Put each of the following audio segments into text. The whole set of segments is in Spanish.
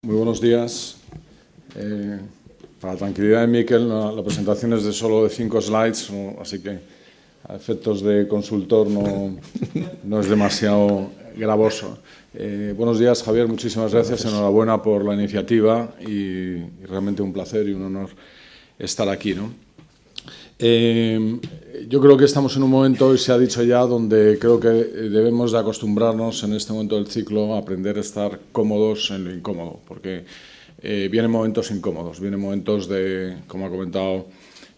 Muy buenos días. Para la tranquilidad de Miquel, la presentación es solo de 5 slides, así que a efectos de consultor no es demasiado gravoso. Buenos días, Javier. Muchísimas gracias. Enhorabuena por la iniciativa y realmente un placer y un honor estar aquí, ¿no? Yo creo que estamos en un momento, y se ha dicho ya, donde creo que debemos de acostumbrarnos en este momento del ciclo a aprender a estar cómodos en lo incómodo, porque vienen momentos incómodos, vienen momentos de, como ha comentado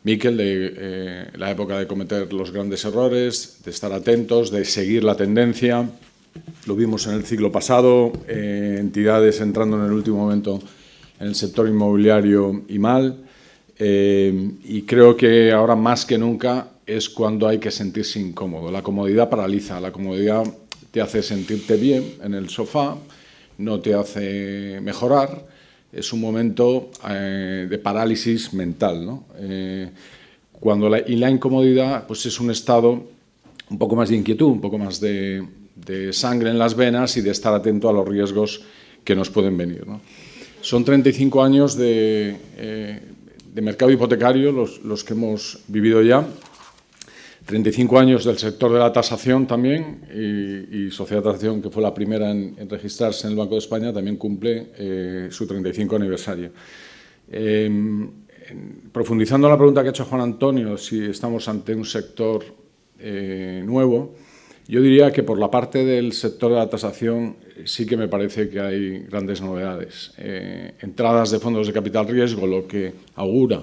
Miquel, de la época de cometer los grandes errores, de estar atentos, de seguir la tendencia. Lo vimos en el ciclo pasado, entidades entrando en el último momento en el sector inmobiliario y mal. Y creo que ahora más que nunca es cuando hay que sentirse incómodo. La comodidad paraliza, la comodidad te hace sentirte bien en el sofá, no te hace mejorar, es un momento de parálisis mental, ¿no? Y la incomodidad pues es un estado un poco más de inquietud, un poco más de sangre en las venas y de estar atento a los riesgos que nos pueden venir, ¿no? Son 35 años de mercado hipotecario los que hemos vivido ya, 35 años del sector de la tasación también, y Sociedad de Tasación, que fue la primera en registrarse en el Banco de España, también cumple su 35 aniversario. Profundizando en la pregunta que ha hecho Juan Antonio, si estamos ante un sector nuevo, yo diría que por la parte del sector de la tasación sí que me parece que hay grandes novedades. Entradas de fondos de capital riesgo, lo que augura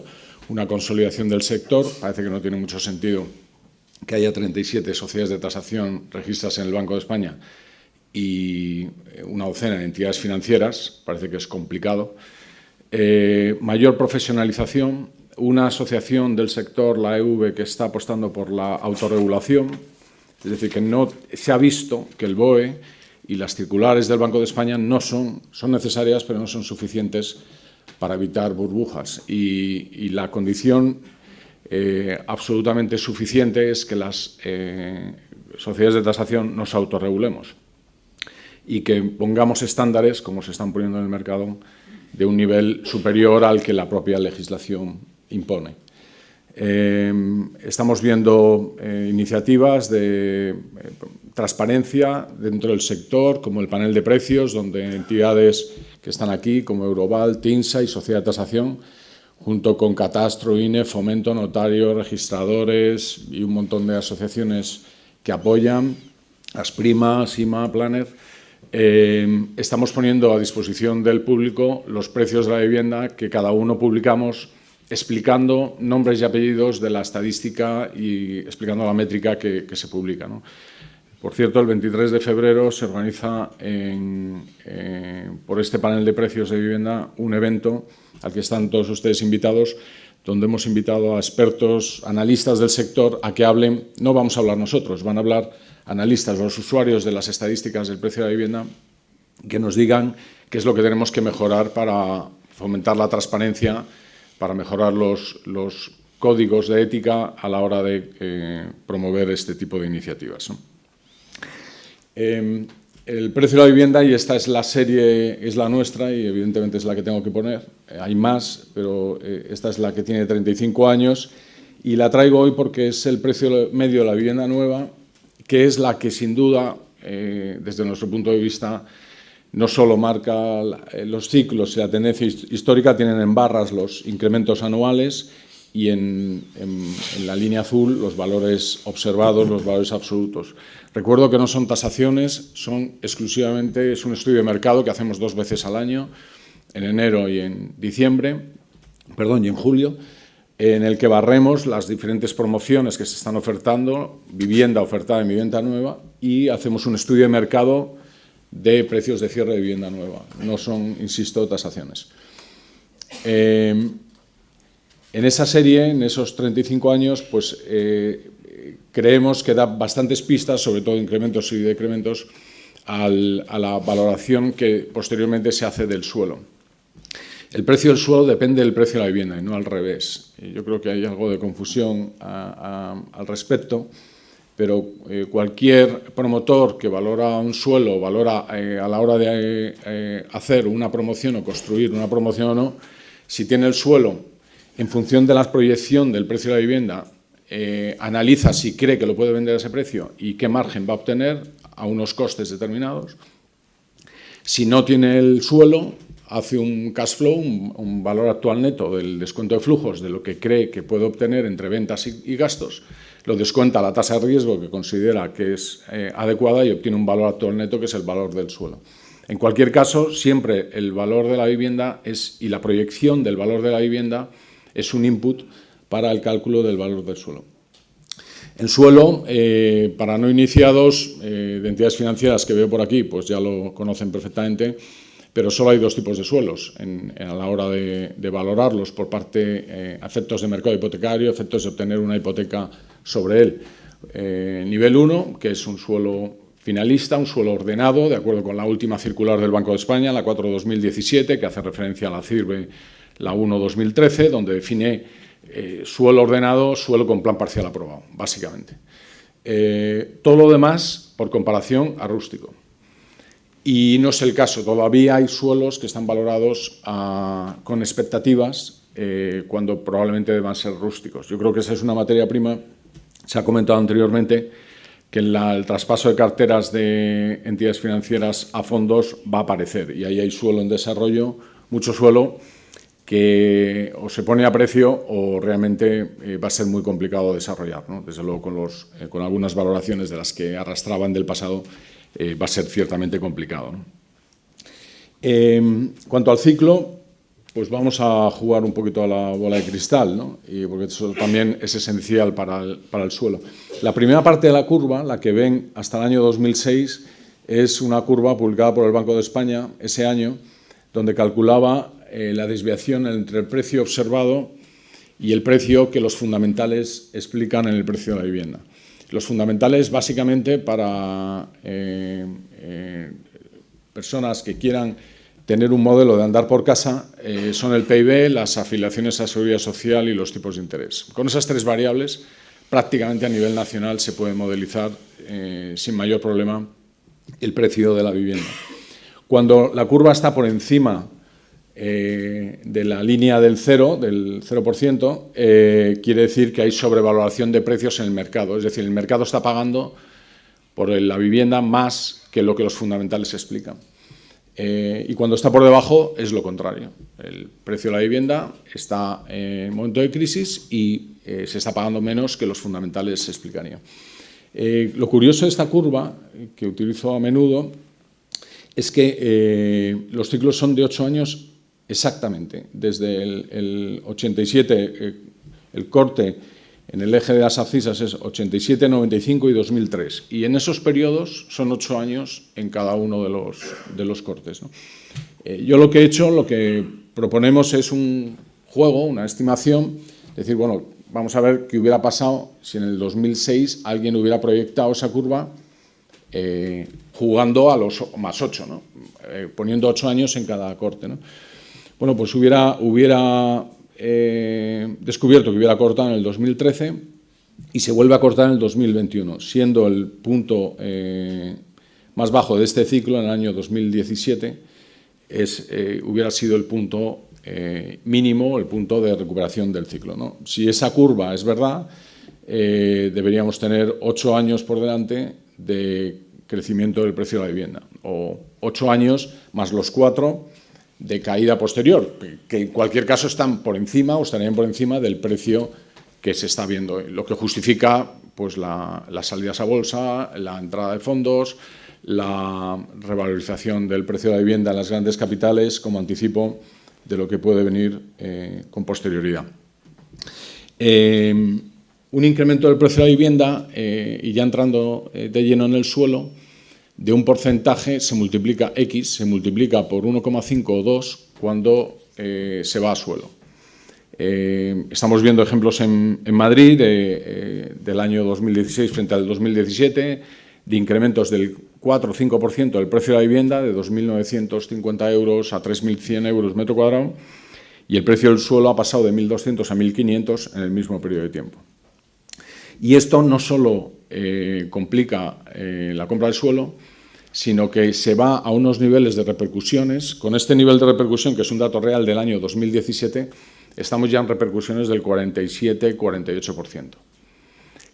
una consolidación del sector. Parece que no tiene mucho sentido que haya 37 sociedades de tasación registradas en el Banco de España y una docena de entidades financieras. Parece que es complicado. Mayor profesionalización, una asociación del sector, la EV, que está apostando por la autorregulación. Es decir, que no se ha visto que el BOE y las circulares del Banco de España son necesarias, pero no son suficientes para evitar burbujas. Y la condición absolutamente suficiente es que las sociedades de tasación nos autorregulemos y que pongamos estándares, como se están poniendo en el mercado, de un nivel superior al que la propia legislación impone. Estamos viendo iniciativas de transparencia dentro del sector, como el panel de precios, donde entidades que están aquí, como Euroval, TINSA y Sociedad de Tasación, junto con Catastro, INE, Fomento, Notario, registradores y un montón de asociaciones que apoyan, Asprima, SIMA, Planner, estamos poniendo a disposición del público los precios de la vivienda que cada uno publicamos, explicando nombres y apellidos de la estadística y explicando la métrica que se publica, ¿no? Por cierto, el 23 de febrero se organiza por este panel de precios de vivienda un evento al que están todos ustedes invitados, donde hemos invitado a expertos, analistas del sector, a que hablen. No vamos a hablar nosotros, van a hablar analistas, los usuarios de las estadísticas del precio de la vivienda, que nos digan qué es lo que tenemos que mejorar para fomentar la transparencia, para mejorar los códigos de ética a la hora de promover este tipo de iniciativas, ¿no? El precio de la vivienda, y esta es la serie, es la nuestra y evidentemente es la que tengo que poner. Hay más, pero esta es la que tiene 35 años y la traigo hoy porque es el precio medio de la vivienda nueva, que es la que sin duda, desde nuestro punto de vista, no solo marca los ciclos y la tendencia histórica, tienen en barras los incrementos anuales y en la línea azul los valores observados, los valores absolutos. Recuerdo que no son tasaciones, son exclusivamente, es un estudio de mercado que hacemos 2 veces al año, en enero y en julio, en el que barremos las diferentes promociones que se están ofertando, vivienda ofertada en vivienda nueva, y hacemos un estudio de mercado de precios de cierre de vivienda nueva. No son, insisto, tasaciones. En esa serie, en esos 35 años, pues creemos que da bastantes pistas, sobre todo incrementos y decrementos, a la valoración que posteriormente se hace del suelo. El precio del suelo depende del precio de la vivienda y no al revés. Yo creo que hay algo de confusión al respecto. pero cualquier promotor que valora un suelo, valora a la hora de hacer una promoción o construir una promoción o no, si tiene el suelo en función de la proyección del precio de la vivienda, analiza si cree que lo puede vender a ese precio y qué margen va a obtener a unos costes determinados. Si no tiene el suelo, hace un cash flow, un valor actual neto del descuento de flujos de lo que cree que puede obtener entre ventas y gastos, lo descuenta a la tasa de riesgo que considera que es adecuada y obtiene un valor actual neto que es el valor del suelo. En cualquier caso, siempre el valor de la vivienda y la proyección del valor de la vivienda es un input para el cálculo del valor del suelo. El suelo, para no iniciados de entidades financieras que veo por aquí, pues ya lo conocen perfectamente, pero solo hay dos tipos de suelos a la hora de valorarlos por parte efectos de mercado hipotecario, efectos de obtener una hipoteca sobre él. Nivel 1, que es un suelo finalista, un suelo ordenado, de acuerdo con la última circular del Banco de España, la 4/2017, que hace referencia a la CIRBE, la 1/2013, donde define suelo ordenado, suelo con plan parcial aprobado, básicamente. Todo lo demás, por comparación, a rústico. Y no es el caso, todavía hay suelos que están valorados con expectativas cuando probablemente deban ser rústicos. Yo creo que esa es una materia prima, se ha comentado anteriormente, que en el traspaso de carteras de entidades financieras a fondos va a aparecer, y ahí hay suelo en desarrollo, mucho suelo, que o se pone a precio o realmente va a ser muy complicado desarrollar, ¿no? Desde luego con algunas valoraciones de las que arrastraban del pasado va a ser ciertamente complicado, ¿no? Cuanto al ciclo, pues vamos a jugar un poquito a la bola de cristal, ¿no? Porque eso también es esencial para el suelo. La primera parte de la curva, la que ven hasta el año 2006, es una curva publicada por el Banco de España ese año, donde calculaba la desviación entre el precio observado y el precio que los fundamentales explican en el precio de la vivienda. Los fundamentales, básicamente, para personas que quieran tener un modelo de andar por casa, son el PIB, las afiliaciones a Seguridad Social y los tipos de interés. Con esas tres variables, prácticamente a nivel nacional se puede modelizar sin mayor problema el precio de la vivienda. Cuando la curva está por encima de la línea del 0%, quiere decir que hay sobrevaloración de precios en el mercado. Es decir, el mercado está pagando por la vivienda más que lo que los fundamentales explican. Y cuando está por debajo es lo contrario. El precio de la vivienda está en momento de crisis y se está pagando menos que los fundamentales explicarían. Lo curioso de esta curva, que utilizo a menudo, es que los ciclos son de 8 años exactamente. Desde el 87, el corte en el eje de las abscisas es 87, 95 y 2003. Y en esos periodos son 8 años en cada uno de los cortes, ¿no? Yo lo que he hecho, lo que proponemos es un juego, una estimación, decir, bueno, vamos a ver qué hubiera pasado si en el 2006 alguien hubiera proyectado esa curva jugando a los más 8, ¿no? Poniendo 8 años en cada corte, ¿no? Bueno, pues hubiera descubierto que hubiera cortado en el 2013 y se vuelve a cortar en el 2021, siendo el punto más bajo de este ciclo en el año 2017 hubiera sido el punto mínimo, el punto de recuperación del ciclo, ¿no? Si esa curva es verdad, deberíamos tener 8 años por delante de crecimiento del precio de la vivienda, o 8 años más los 4 de caída posterior, que en cualquier caso están por encima o estarían por encima del precio que se está viendo, lo que justifica pues, las salidas a bolsa, la entrada de fondos, la revalorización del precio de la vivienda en las grandes capitales como anticipo de lo que puede venir con posterioridad. Un incremento del precio de la vivienda, y ya entrando de lleno en el suelo, de un porcentaje se multiplica X, se multiplica por 1,5 o 2 cuando se va a suelo. Estamos viendo ejemplos en Madrid del año 2016 frente al 2017, de incrementos del 4 o 5% del precio de la vivienda, de 2.950 euros a 3.100 euros metro cuadrado, y el precio del suelo ha pasado de 1.200 a 1.500 en el mismo periodo de tiempo. Y esto no solo complica la compra del suelo, sino que se va a unos niveles de repercusiones. Con este nivel de repercusión, que es un dato real del año 2017, estamos ya en repercusiones del 47-48%,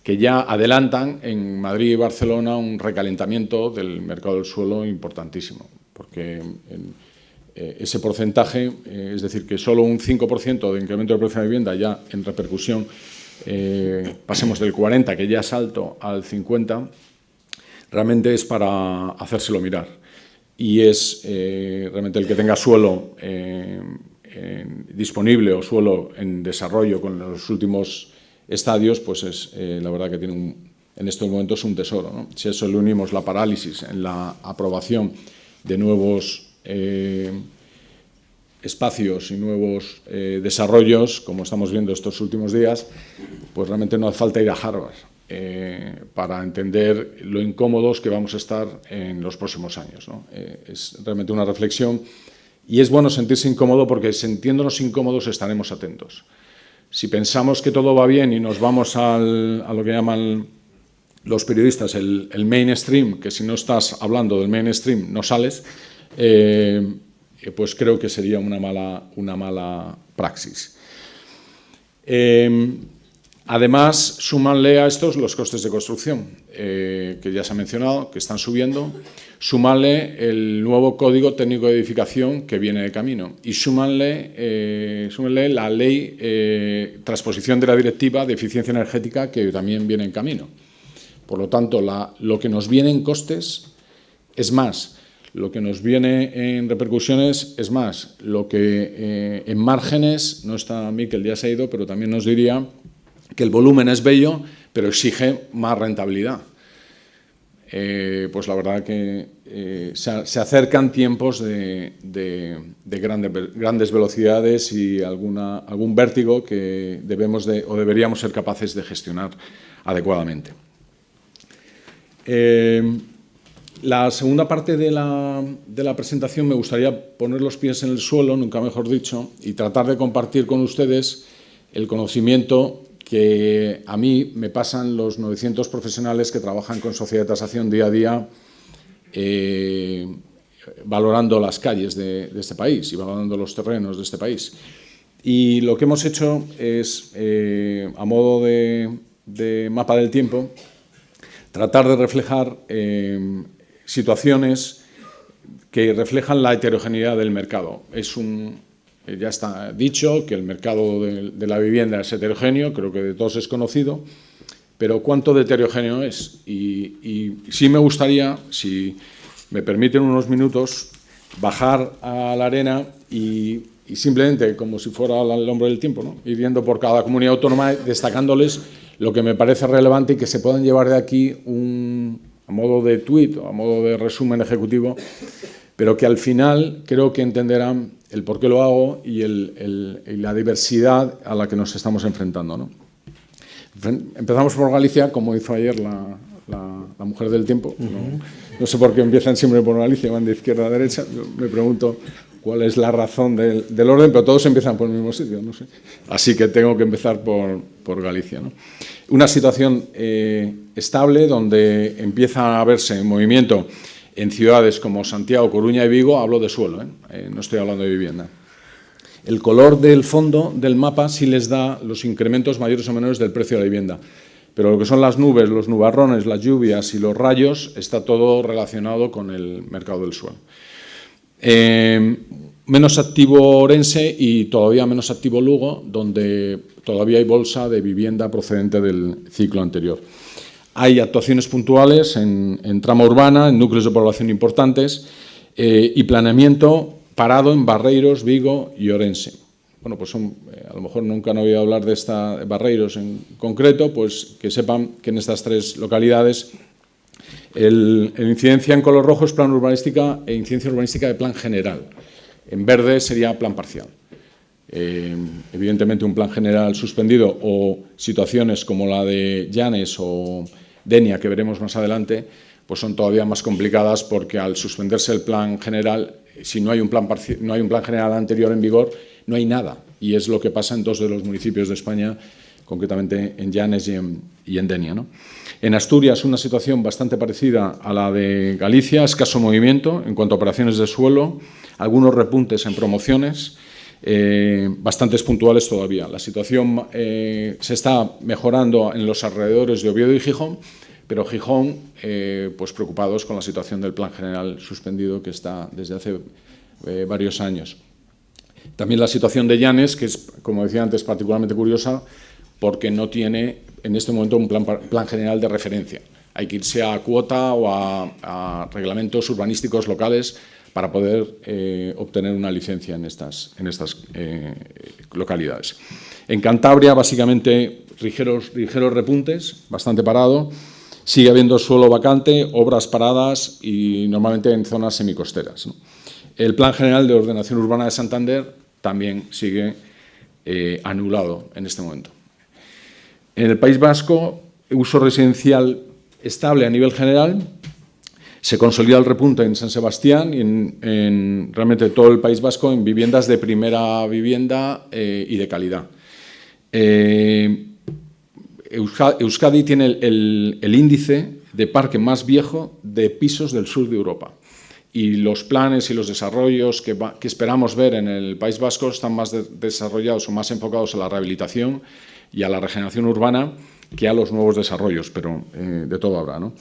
que ya adelantan en Madrid y Barcelona un recalentamiento del mercado del suelo importantísimo, porque ese porcentaje, es decir, que solo un 5% de incremento del precio de la vivienda ya en repercusión, pasemos del 40%, que ya es alto, al 50%, realmente es para hacérselo mirar. Y es realmente el que tenga suelo disponible o suelo en desarrollo con los últimos estadios, pues es la verdad que tiene en estos momentos un tesoro, ¿no? Si a eso le unimos la parálisis en la aprobación de nuevos espacios y nuevos desarrollos, como estamos viendo estos últimos días, pues realmente no hace falta ir a Harvard para entender lo incómodos que vamos a estar en los próximos años, ¿no? Es realmente una reflexión y es bueno sentirse incómodo porque sintiéndonos incómodos estaremos atentos. Si pensamos que todo va bien y nos vamos a lo que llaman los periodistas el mainstream, que si no estás hablando del mainstream no sales, pues creo que sería una mala praxis. Además, súmanle a estos los costes de construcción, que ya se ha mencionado, que están subiendo, súmanle el nuevo Código Técnico de Edificación que viene de camino y súmanle la ley transposición de la Directiva de Eficiencia Energética que también viene en camino. Por lo tanto, lo que nos viene en costes es más, lo que nos viene en repercusiones es más, lo que en márgenes, no está Miquel, ya se ha ido, pero también nos diría que el volumen es bello, pero exige más rentabilidad. Pues la verdad que se acercan tiempos de grandes velocidades y algún vértigo que deberíamos ser capaces de gestionar adecuadamente. La segunda parte de la presentación me gustaría poner los pies en el suelo, nunca mejor dicho, y tratar de compartir con ustedes el conocimiento que a mí me pasan los 900 profesionales que trabajan con Sociedad de Tasación día a día, valorando las calles de este país y valorando los terrenos de este país. Y lo que hemos hecho es, a modo de mapa del tiempo, tratar de reflejar situaciones que reflejan la heterogeneidad del mercado. Ya está dicho que el mercado de la vivienda es heterogéneo, creo que de todos es conocido, pero ¿cuánto de heterogéneo es? Y sí me gustaría, si me permiten unos minutos, bajar a la arena y simplemente, como si fuera el hombre del tiempo, ¿no? Ir viendo por cada comunidad autónoma, destacándoles lo que me parece relevante y que se puedan llevar de aquí a modo de tuit o a modo de resumen ejecutivo, pero que al final creo que entenderán el por qué lo hago y la diversidad a la que nos estamos enfrentando, ¿no? Empezamos por Galicia, como hizo ayer la mujer del tiempo. No sé por qué empiezan siempre por Galicia, van de izquierda a derecha. Yo me pregunto cuál es la razón del orden, pero todos empiezan por el mismo sitio, no sé. Así que tengo que empezar por Galicia, ¿no? Una situación estable donde empieza a verse movimiento en ciudades como Santiago, Coruña y Vigo. Hablo de suelo, no estoy hablando de vivienda. El color del fondo del mapa sí les da los incrementos mayores o menores del precio de la vivienda, pero lo que son las nubes, los nubarrones, las lluvias y los rayos está todo relacionado con el mercado del suelo. Menos activo Orense y todavía menos activo Lugo, donde todavía hay bolsa de vivienda procedente del ciclo anterior. Hay actuaciones puntuales en trama urbana, en núcleos de población importantes y planeamiento parado en Barreiros, Vigo y Orense. Bueno, pues a lo mejor nunca han oído hablar de Barreiros en concreto, pues que sepan que en estas tres localidades el incidencia en color rojo es plan urbanística e incidencia urbanística de plan general. En verde sería plan parcial. Evidentemente un plan general suspendido o situaciones como la de Llanes o Denia, que veremos más adelante, pues son todavía más complicadas porque al suspenderse el plan general, si no hay un plan general anterior en vigor, no hay nada. Y es lo que pasa en dos de los municipios de España, concretamente en Llanes y en Denia, ¿no? En Asturias, una situación bastante parecida a la de Galicia, escaso movimiento en cuanto a operaciones de suelo, algunos repuntes en promociones, bastantes puntuales todavía. La situación se está mejorando en los alrededores de Oviedo y Gijón, pero Gijón, pues preocupados con la situación del plan general suspendido que está desde hace varios años. También la situación de Llanes, que es, como decía antes, particularmente curiosa, porque no tiene en este momento un plan general de referencia. Hay que irse a cuota o a reglamentos urbanísticos locales para poder obtener una licencia en estas localidades. En Cantabria, básicamente, ligeros repuntes, bastante parado. Sigue habiendo suelo vacante, obras paradas y normalmente en zonas semicosteras, ¿no? El Plan General de Ordenación Urbana de Santander también sigue anulado en este momento. En el País Vasco, uso residencial estable a nivel general, se consolida el repunte en San Sebastián y en realmente todo el País Vasco en viviendas de primera vivienda y de calidad. Euskadi tiene el índice de parque más viejo de pisos del sur de Europa. Y los planes y los desarrollos que esperamos ver en el País Vasco están más desarrollados o más enfocados a la rehabilitación y a la regeneración urbana que a los nuevos desarrollos, pero de todo habrá, ¿no?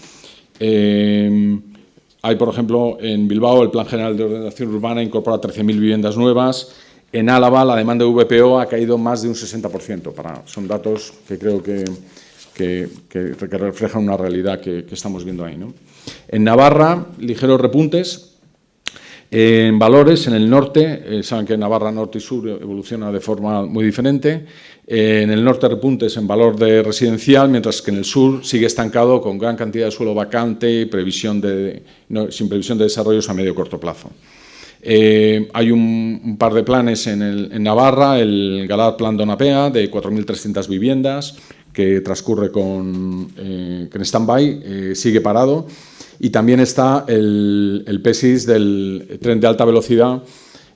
Hay, por ejemplo, en Bilbao el Plan General de Ordenación Urbana incorpora 13.000 viviendas nuevas. En Álava la demanda de VPO ha caído más de un 60%. Son datos que creo que reflejan una realidad que estamos viendo ahí, ¿no? En Navarra, ligeros repuntes. En valores, en el norte, saben que Navarra norte y sur evoluciona de forma muy diferente. En el norte repuntes en valor de residencial, mientras que en el sur sigue estancado con gran cantidad de suelo vacante y sin previsión de desarrollos a medio y corto plazo. Hay un par de planes en Navarra, el Galat Plan Donapea, de 4.300 viviendas, que transcurre en stand-by, sigue parado. Y también está el PESIS del tren de alta velocidad,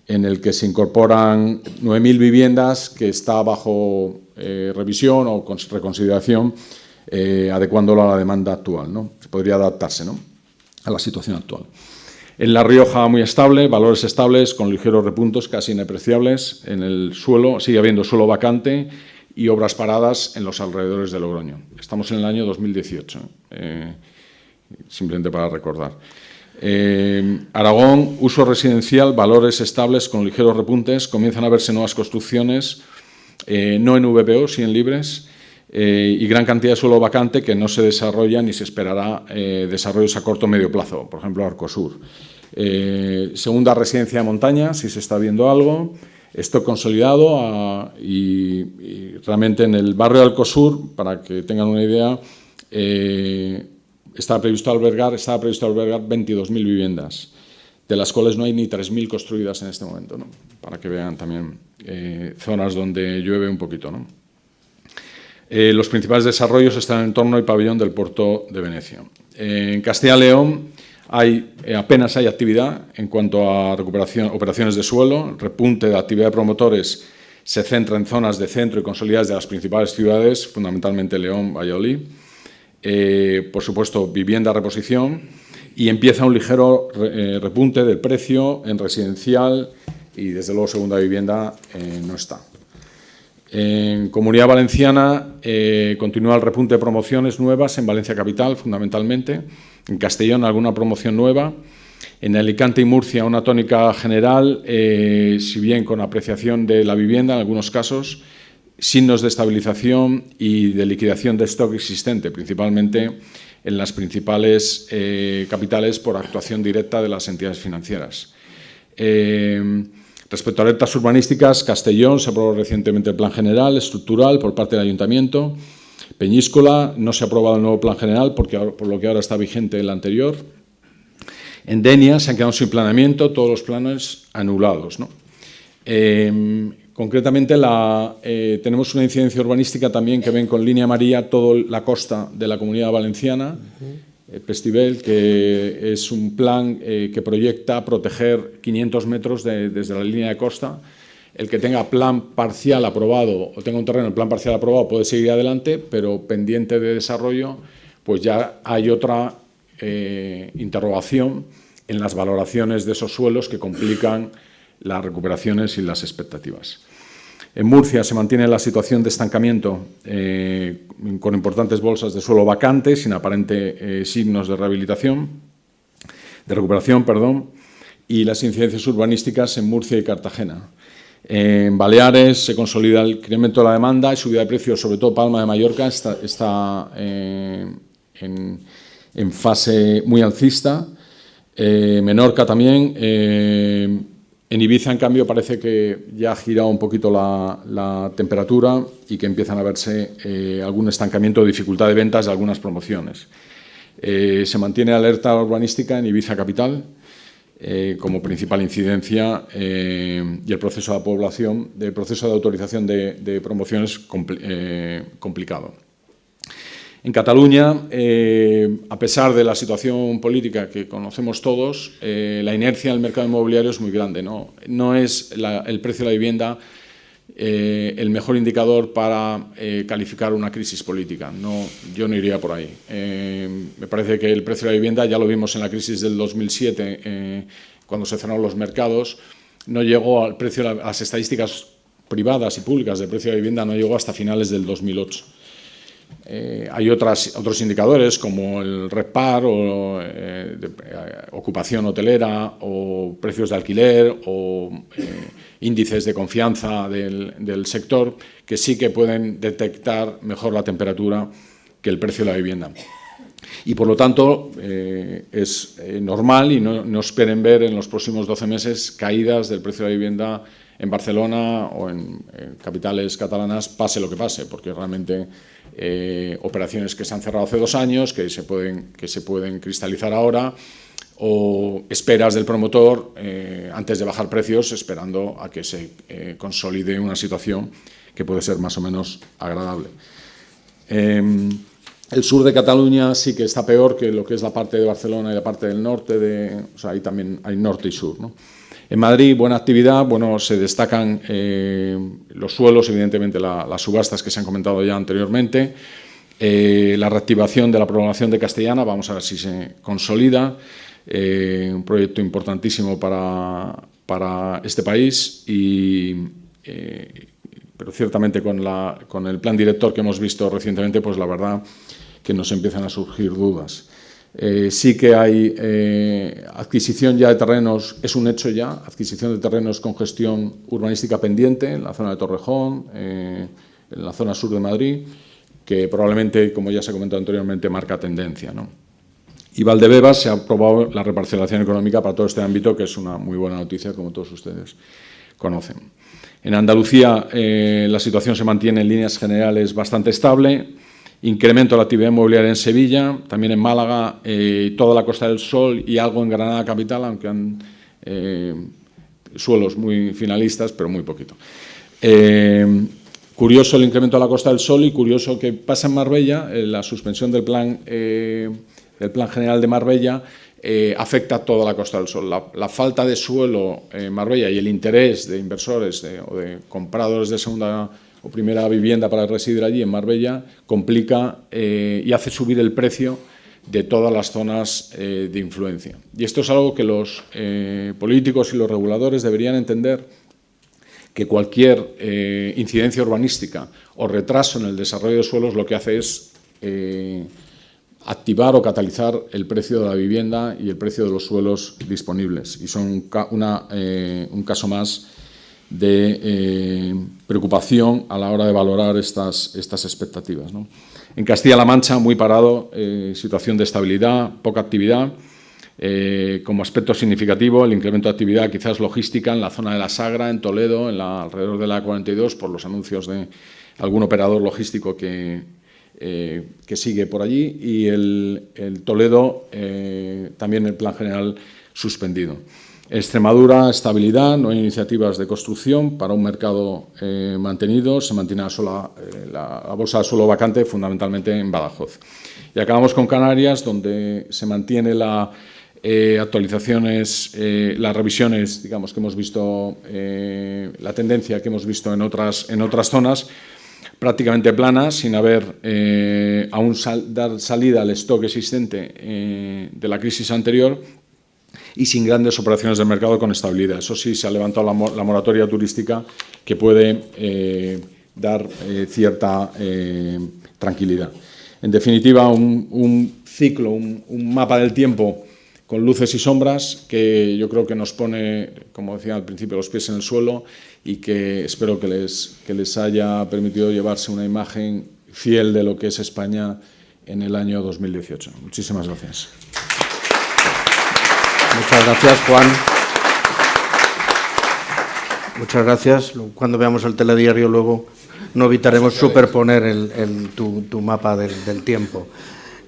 en el que se incorporan 9.000 viviendas, que está bajo revisión o reconsideración, adecuándolo a la demanda actual, ¿no? Podría adaptarse, ¿no?, a la situación actual. En La Rioja, muy estable, valores estables, con ligeros repuntos casi inapreciables. En el suelo sigue habiendo suelo vacante y obras paradas en los alrededores de Logroño. Estamos en el año 2018. Simplemente para recordar. Aragón, uso residencial, valores estables con ligeros repuntes. Comienzan a verse nuevas construcciones, no en VPO, sí en libres, y gran cantidad de suelo vacante que no se desarrolla ni se esperará desarrollos a corto o medio plazo, por ejemplo, Arcosur. Segunda residencia de montaña, si se está viendo algo. Esto consolidado y realmente en el barrio de Arcosur, para que tengan una idea, estaba previsto albergar 22.000 viviendas, de las cuales no hay ni 3.000 construidas en este momento, ¿no? Para que vean también zonas donde llueve un poquito, ¿no? Los principales desarrollos están en el entorno del pabellón del puerto de Venecia. En Castilla y León apenas hay actividad en cuanto a operaciones de suelo. El repunte de actividad de promotores se centra en zonas de centro y consolidadas de las principales ciudades, fundamentalmente León, Valladolid. Por supuesto, vivienda reposición, y empieza un ligero repunte del precio en residencial y, desde luego, segunda vivienda no está. En Comunidad Valenciana continúa el repunte de promociones nuevas en Valencia Capital, fundamentalmente. En Castellón, alguna promoción nueva. En Alicante y Murcia, una tónica general, si bien con apreciación de la vivienda en algunos casos, signos de estabilización y de liquidación de stock existente, principalmente en las principales capitales por actuación directa de las entidades financieras. Respecto a alertas urbanísticas, Castellón se aprobó recientemente el Plan General Estructural por parte del Ayuntamiento. Peñíscola no se ha aprobado el nuevo Plan General por lo que ahora está vigente el anterior. En Denia se han quedado sin planeamiento, todos los planes anulados, ¿no? Concretamente, tenemos una incidencia urbanística también que ven con línea amarilla toda la costa de la Comunidad Valenciana, Pestivel, que es un plan que proyecta proteger 500 metros desde la línea de costa el que tenga plan parcial aprobado o tenga un terreno en plan parcial aprobado puede seguir adelante, pero pendiente de desarrollo, pues ya hay otra interrogación en las valoraciones de esos suelos que complican las recuperaciones y las expectativas. En Murcia se mantiene la situación de estancamiento con importantes bolsas de suelo vacantes, sin aparente signos de recuperación, y las incidencias urbanísticas en Murcia y Cartagena. En Baleares se consolida el incremento de la demanda y subida de precios, sobre todo Palma de Mallorca está en fase muy alcista. Menorca también. En Ibiza, en cambio, parece que ya ha girado un poquito la temperatura y que empiezan a verse algún estancamiento o dificultad de ventas de algunas promociones. Se mantiene alerta urbanística en Ibiza capital como principal incidencia y el proceso de autorización de promociones complicado. En Cataluña, a pesar de la situación política que conocemos todos, la inercia del mercado inmobiliario es muy grande. No es el precio de la vivienda el mejor indicador para calificar una crisis política. Yo no iría por ahí. Me parece que el precio de la vivienda, ya lo vimos en la crisis del 2007, cuando se cerraron los mercados, no llegó al precio, las estadísticas privadas y públicas del precio de la vivienda no llegó hasta finales del 2008. Hay otros indicadores como el RevPAR o ocupación hotelera o precios de alquiler o índices de confianza del sector que sí que pueden detectar mejor la temperatura que el precio de la vivienda. Y por lo tanto es normal y no esperen ver en los próximos 12 meses caídas del precio de la vivienda en Barcelona o en capitales catalanas, pase lo que pase, porque realmente operaciones que se han cerrado hace 2 años, que se pueden cristalizar ahora, o esperas del promotor antes de bajar precios, esperando a que se consolide una situación que puede ser más o menos agradable. El sur de Cataluña sí que está peor que lo que es la parte de Barcelona y la parte del norte, o sea, ahí también hay norte y sur, ¿no? En Madrid, buena actividad, se destacan los suelos, evidentemente las subastas que se han comentado ya anteriormente, la reactivación de la programación de Castellana, vamos a ver si se consolida, un proyecto importantísimo para este país, pero ciertamente con el plan director que hemos visto recientemente, pues la verdad que nos empiezan a surgir dudas. Sí que hay adquisición ya de terrenos, es un hecho ya, adquisición de terrenos con gestión urbanística pendiente en la zona de Torrejón, en la zona sur de Madrid, que probablemente, como ya se ha comentado anteriormente, marca tendencia, ¿no? Y Valdebebas se ha aprobado la reparcelación económica para todo este ámbito, que es una muy buena noticia, como todos ustedes conocen. En Andalucía la situación se mantiene en líneas generales bastante estable. Incremento de la actividad inmobiliaria en Sevilla, también en Málaga, toda la Costa del Sol y algo en Granada capital, aunque han suelos muy finalistas, pero muy poquito. Curioso el incremento de la Costa del Sol y curioso que pasa en Marbella, la suspensión del plan general de Marbella afecta a toda la Costa del Sol. La falta de suelo en Marbella y el interés de inversores o de compradores de segunda o primera vivienda para residir allí en Marbella, complica y hace subir el precio de todas las zonas de influencia. Y esto es algo que los políticos y los reguladores deberían entender, que cualquier incidencia urbanística o retraso en el desarrollo de suelos lo que hace es activar o catalizar el precio de la vivienda y el precio de los suelos disponibles. Y son un caso más de preocupación a la hora de valorar estas expectativas, ¿no? En Castilla-La Mancha, muy parado, situación de estabilidad, poca actividad. Como aspecto significativo, el incremento de actividad quizás logística en la zona de la Sagra, en Toledo, alrededor de la A42, por los anuncios de algún operador logístico que sigue por allí, y el Toledo, también el plan general suspendido. Extremadura, estabilidad, no hay iniciativas de construcción para un mercado mantenido, se mantiene la bolsa de suelo vacante fundamentalmente en Badajoz. Y acabamos con Canarias, donde se mantiene actualizaciones, las revisiones, digamos, que hemos visto, la tendencia que hemos visto en otras zonas, prácticamente plana, sin haber aún dar salida al stock existente de la crisis anterior y sin grandes operaciones de mercado con estabilidad. Eso sí, se ha levantado la moratoria turística, que puede dar cierta tranquilidad. En definitiva, un ciclo, un mapa del tiempo con luces y sombras que yo creo que nos pone, como decía al principio, los pies en el suelo, y que espero que les haya permitido llevarse una imagen fiel de lo que es España en el año 2018. Muchísimas gracias. Muchas gracias, Juan. Muchas gracias. Cuando veamos el telediario luego no evitaremos superponer tu mapa del tiempo.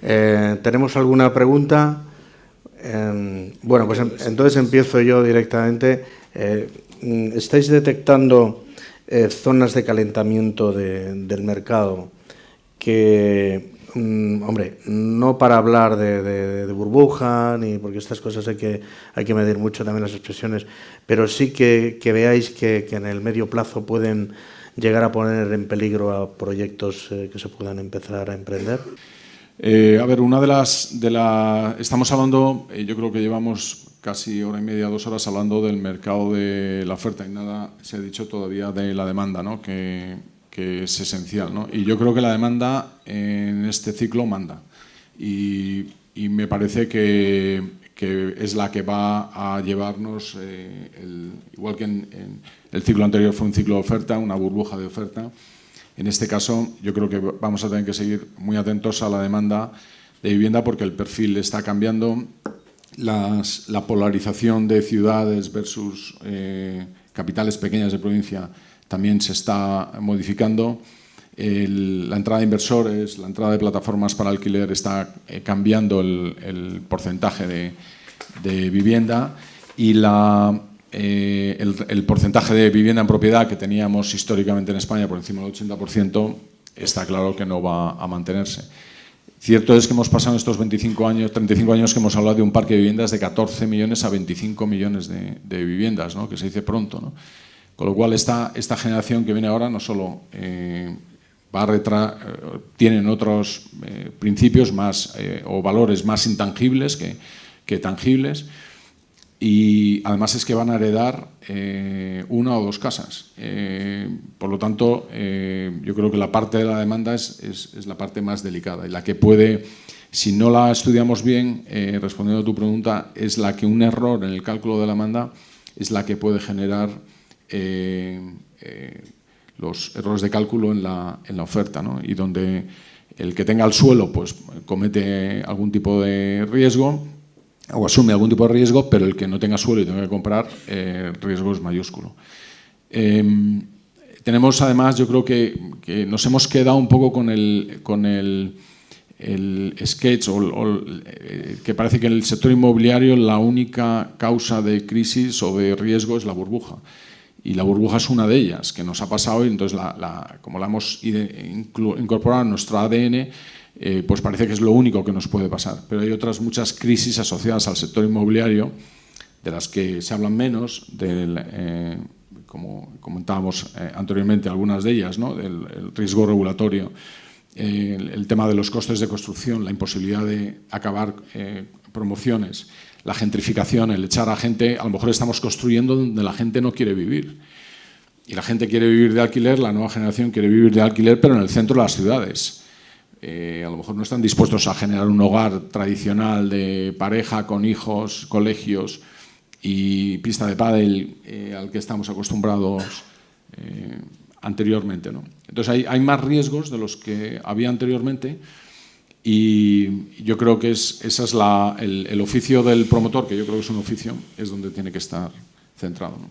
¿Tenemos alguna pregunta? Bueno, pues entonces empiezo yo directamente. ¿Estáis detectando zonas de calentamiento del mercado que, hombre, no para hablar de burbuja, ni porque estas cosas hay que medir mucho también las expresiones, pero sí que veáis que en el medio plazo pueden llegar a poner en peligro a proyectos que se puedan empezar a emprender? A ver, estamos hablando, yo creo que llevamos casi hora y media, 2 horas hablando del mercado de la oferta y nada se ha dicho todavía de la demanda, ¿no? que es esencial, ¿no? Y yo creo que la demanda en este ciclo manda y me parece que es la que va a llevarnos, igual que en el ciclo anterior fue un ciclo de oferta, una burbuja de oferta. En este caso, yo creo que vamos a tener que seguir muy atentos a la demanda de vivienda, porque el perfil está cambiando, la polarización de ciudades versus capitales pequeñas de provincia también se está modificando. La entrada de inversores, la entrada de plataformas para alquiler está cambiando el porcentaje de vivienda, y el porcentaje de vivienda en propiedad que teníamos históricamente en España por encima del 80% está claro que no va a mantenerse. Cierto es que hemos pasado estos 35 años que hemos hablado de un parque de viviendas de 14 millones a 25 millones de viviendas, ¿no? Que se dice pronto, ¿no? Con lo cual esta generación que viene ahora no solo tienen otros principios más o valores más intangibles que tangibles, y además es que van a heredar 1 o 2 casas. Por lo tanto, yo creo que la parte de la demanda es la parte más delicada y la que puede, si no la estudiamos bien, respondiendo a tu pregunta, es la que un error en el cálculo de la demanda es la que puede generar los errores de cálculo en la oferta, ¿no? Y donde el que tenga el suelo pues comete algún tipo de riesgo o asume algún tipo de riesgo, pero el que no tenga suelo y tenga que comprar, riesgo es mayúsculo. Tenemos además, yo creo que nos hemos quedado un poco con el sketch que parece que en el sector inmobiliario la única causa de crisis o de riesgo es la burbuja. Y la burbuja es una de ellas, que nos ha pasado, y entonces como la hemos incorporado en nuestro ADN, pues parece que es lo único que nos puede pasar. Pero hay otras muchas crisis asociadas al sector inmobiliario, de las que se hablan menos, como comentábamos anteriormente, algunas de ellas, ¿no? El riesgo regulatorio, el tema de los costes de construcción, la imposibilidad de acabar promociones, la gentrificación, el echar a gente. A lo mejor estamos construyendo donde la gente no quiere vivir. Y la gente quiere vivir de alquiler, la nueva generación quiere vivir de alquiler, pero en el centro de las ciudades. A lo mejor no están dispuestos a generar un hogar tradicional de pareja con hijos, colegios y pista de pádel al que estamos acostumbrados anteriormente, ¿no? Entonces hay más riesgos de los que había anteriormente, y yo creo que ese es el oficio del promotor, que yo creo que es un oficio, es donde tiene que estar centrado, ¿no?